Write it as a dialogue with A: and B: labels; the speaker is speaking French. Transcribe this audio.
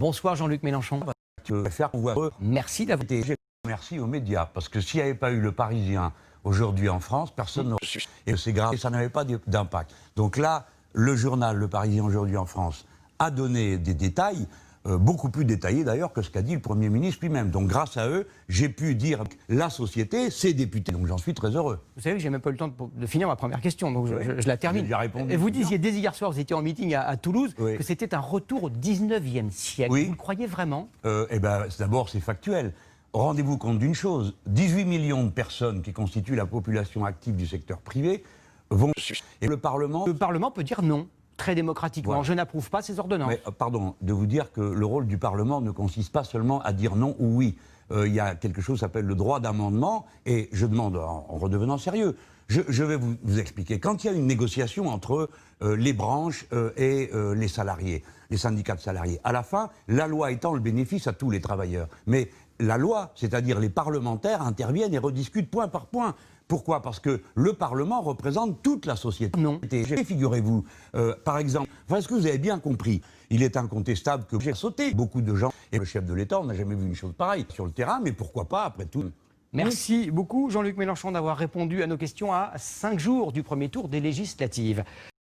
A: Bonsoir Jean-Luc Mélenchon. Merci d'avoir été.
B: Merci aux médias, parce que s'il n'y avait pas eu le Parisien aujourd'hui en France, personne n'aurait... Et c'est grave, et ça n'avait pas d'impact. Donc là, le journal Le Parisien aujourd'hui en France a donné des détails, beaucoup plus détaillés d'ailleurs que ce qu'a dit le Premier ministre lui-même. Donc grâce à eux, j'ai pu dire la société, ses députés. Donc j'en suis très heureux.
A: Vous savez que j'ai même pas eu le temps de finir ma première question, donc je la termine. Et vous disiez dès hier soir, vous étiez en meeting à Toulouse, que c'était un retour au 19e siècle.
B: Oui.
A: Vous le croyez vraiment?
B: Eh bien, d'abord, c'est factuel. Rendez-vous compte d'une chose, 18 millions de personnes qui constituent la population active du secteur privé vont... Et le Parlement...
A: Le Parlement peut dire non, très démocratiquement. Voilà. Je n'approuve pas ces ordonnances.
B: Mais, pardon, de vous dire que le rôle du Parlement ne consiste pas seulement à dire non ou oui. Il y a quelque chose qui s'appelle le droit d'amendement, et je demande, en redevenant sérieux, je vais vous expliquer. Quand il y a une négociation entre les branches et les salariés, les syndicats de salariés, à la fin, la loi étend le bénéfice à tous les travailleurs. Mais la loi, c'est-à-dire les parlementaires, interviennent et rediscutent point par point. Pourquoi? Parce que le Parlement représente toute la société.
A: Non.
B: Figurez-vous, par exemple, est-ce que vous avez bien compris? Il est incontestable que j'ai sauté beaucoup de gens. Et le chef de l'État, on n'a jamais vu une chose pareille sur le terrain, mais pourquoi pas, après tout?
A: Merci beaucoup, Jean-Luc Mélenchon, d'avoir répondu à nos questions à 5 jours du premier tour des législatives.